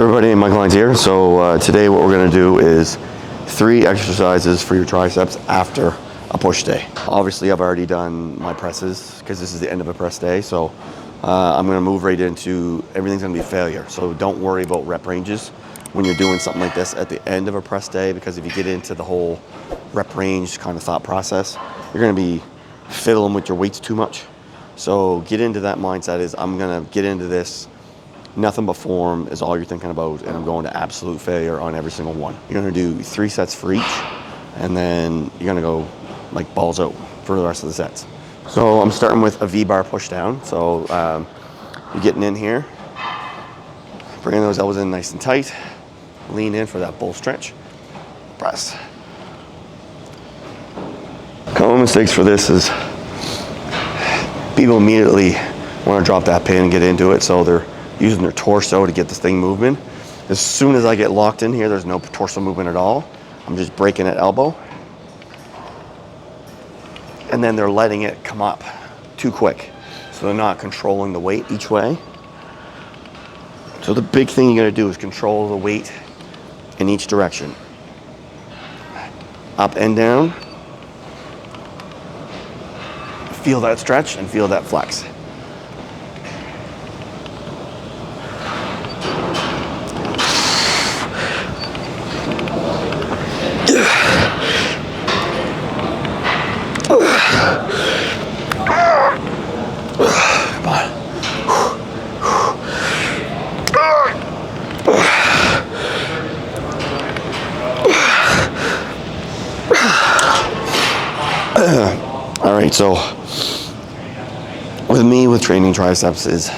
So everybody, Mike Lynd's here. So today what we're going to do is 3 exercises for your triceps after a push day. Obviously I've already done my presses because this is the end of a press day. So I'm going to move right into everything's going to be failure. So don't worry about rep ranges when you're doing something like this at the end of a press day, because if you get into the whole rep range kind of thought process, you're going to be fiddling with your weights too much. So get into that mindset is I'm going to get into this. Nothing but form is all you're thinking about, and I'm going to absolute failure on every single one. You're gonna do 3 sets for each, and then you're gonna go like balls out for the rest of the sets. So I'm starting with a V-bar push down. So you're getting in here, bringing those elbows in nice and tight, lean in for that bull stretch, press. Common mistakes for this is people immediately wanna drop that pin and get into it, so they're using their torso to get this thing moving. As soon as I get locked in here, there's no torso movement at all. I'm just breaking at elbow. And then they're letting it come up too quick. So they're not controlling the weight each way. So the big thing you gotta do is control the weight in each direction. Up and down. Feel that stretch and feel that flex. All right, so with me, with training triceps, is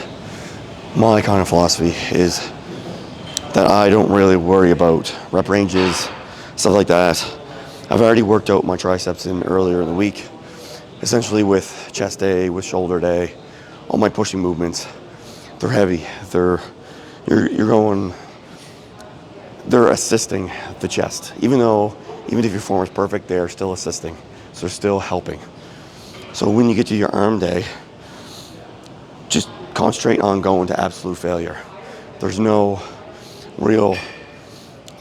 my kind of philosophy is that I don't really worry about rep ranges, stuff like that. I've already worked out my triceps in earlier in the week, essentially with chest day, with shoulder day, all my pushing movements. They're heavy. They're assisting the chest. Even if your form is perfect, they are still assisting. So they're still helping. So when you get to your arm day, just concentrate on going to absolute failure. There's no real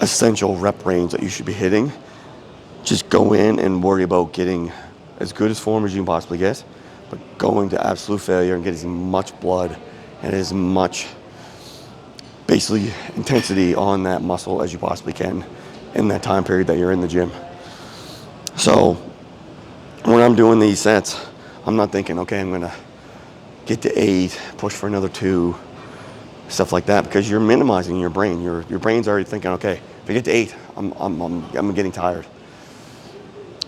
essential rep range that you should be hitting. Just go in and worry about getting as good as form as you can possibly get, but going to absolute failure and get as much blood and as much basically intensity on that muscle as you possibly can in that time period that you're in the gym. So when I'm doing these sets, I'm not thinking, okay, I'm gonna get to 8, push for another 2, stuff like that, because you're minimizing your brain. Your brain's already thinking, okay, if I get to 8, I'm getting tired.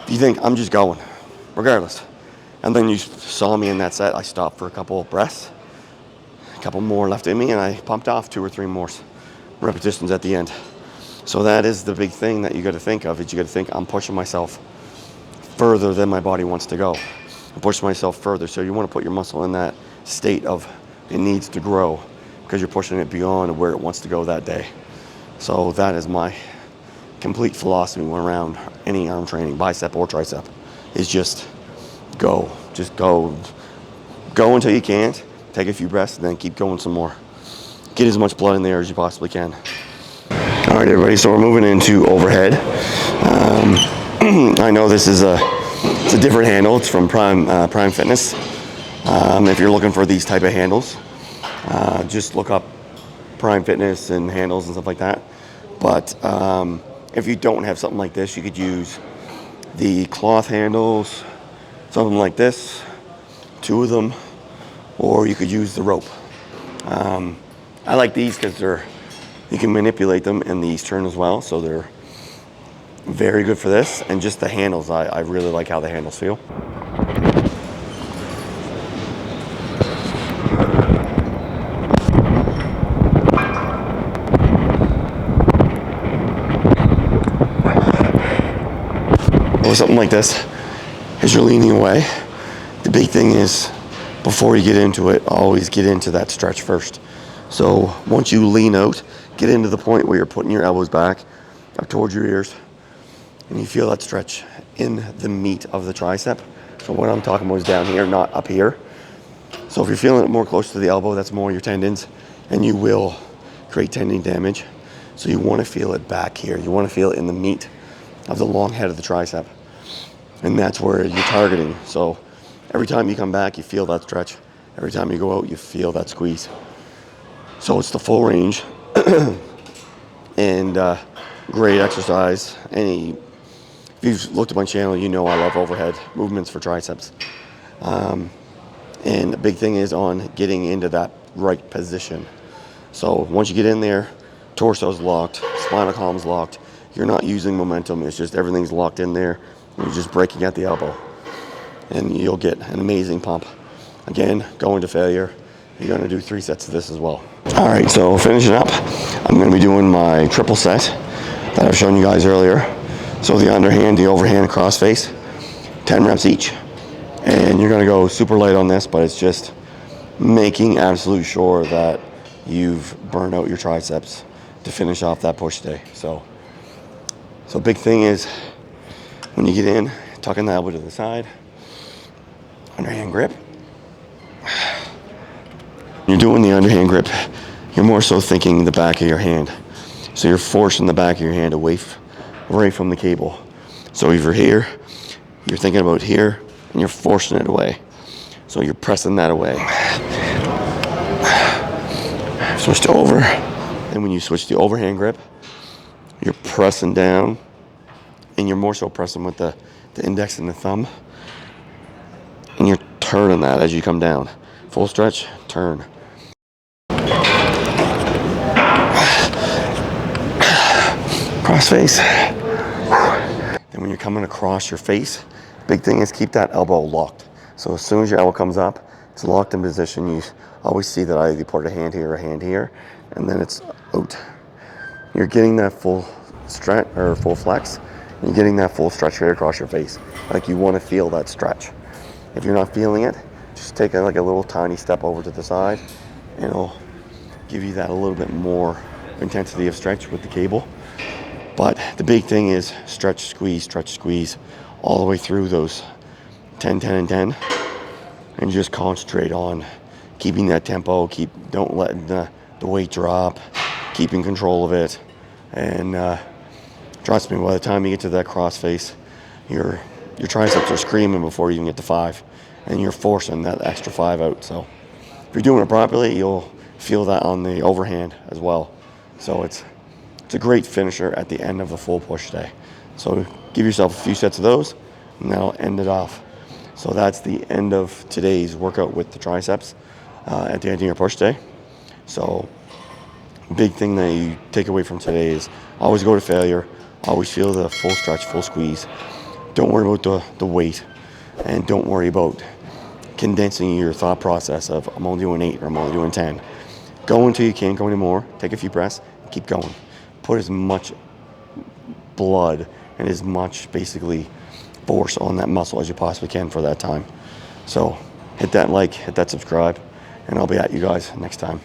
If you think I'm just going, regardless, and then you saw me in that set, I stopped for a couple of breaths, a couple more left in me, and I pumped off 2 or 3 more repetitions at the end. So that is the big thing that you got to think of. Is you got to think I'm pushing myself further than my body wants to go. I'm pushing myself further. So you want to put your muscle in that state of it needs to grow, because you're pushing it beyond where it wants to go that day. So that is my complete philosophy around any arm training, bicep or tricep, is just go. Just go. Go until you can't. Take a few breaths and then keep going some more. Get as much blood in there as you possibly can. All right, everybody, so we're moving into overhead. I know this is it's a different handle. It's from Prime Fitness. If you're looking for these type of handles, just look up Prime Fitness and handles and stuff like that. But if you don't have something like this, you could use the cloth handles, something like this, 2 of them, or you could use the rope. I like these because you can manipulate them, and these turn as well, so they're very good for this. And just the handles, I really like how the handles feel. Or something like this, as you're leaning away, the big thing is, before you get into it, always get into that stretch first. So once you lean out, get into the point where you're putting your elbows back up towards your ears, and you feel that stretch in the meat of the tricep. So what I'm talking about is down here, not up here. So if you're feeling it more close to the elbow, that's more your tendons, and you will create tendon damage. So you want to feel it back here. You want to feel it in the meat of the long head of the tricep. And that's where you're targeting. So every time you come back, you feel that stretch. Every time you go out, you feel that squeeze. So it's the full range. And great exercise. If you've looked at my channel, you know I love overhead movements for triceps. And the big thing is on getting into that right position. So once you get in there, torso's locked, spinal column's locked. You're not using momentum. It's just everything's locked in there. You're just breaking at the elbow. And you'll get an amazing pump. Again, going to failure. You're going to do 3 sets of this as well. All right, so finishing up, I'm going to be doing my triple set that I've shown you guys earlier. So the underhand, the overhand, cross face, 10 reps each. And you're going to go super light on this, but it's just making absolute sure that you've burned out your triceps to finish off that push day. So big thing is when you get in, tucking the elbow to the side, underhand grip. You're doing the underhand grip, you're more so thinking the back of your hand. So you're forcing the back of your hand away from the cable. So if you're here, you're thinking about here, and you're forcing it away. So you're pressing that away. Switch to over. And when you switch to overhand grip, you're pressing down, and you're more so pressing with the index and the thumb. And you're turning that as you come down. Full stretch, turn. Cross face. Then when you're coming across your face, big thing is keep that elbow locked. So as soon as your elbow comes up, it's locked in position. You always see that I either put a hand here, and then it's out. You're getting that full stretch or full flex, and you're getting that full stretch right across your face. Like you want to feel that stretch. If you're not feeling it, just take like a little tiny step over to the side, and it'll give you that a little bit more intensity of stretch with the cable. But the big thing is stretch, squeeze, all the way through those 10, 10, and 10. And just concentrate on keeping that tempo, don't let the weight drop, keeping control of it. And trust me, by the time you get to that cross face, your triceps are screaming before you even get to 5. And you're forcing that extra 5 out. So if you're doing it properly, you'll feel that on the overhand as well. So it's a great finisher at the end of the full push day. So give yourself a few sets of those, and that'll end it off. So that's the end of today's workout with the triceps at the end of your push day. So big thing that you take away from today is always go to failure, always feel the full stretch, full squeeze. Don't worry about the weight, and don't worry about condensing your thought process of I'm only doing 8 or I'm only doing 10. Go until you can't go anymore, take a few breaths, and keep going. Put as much blood and as much basically force on that muscle as you possibly can for that time. So hit that like, hit that subscribe, and I'll be at you guys next time.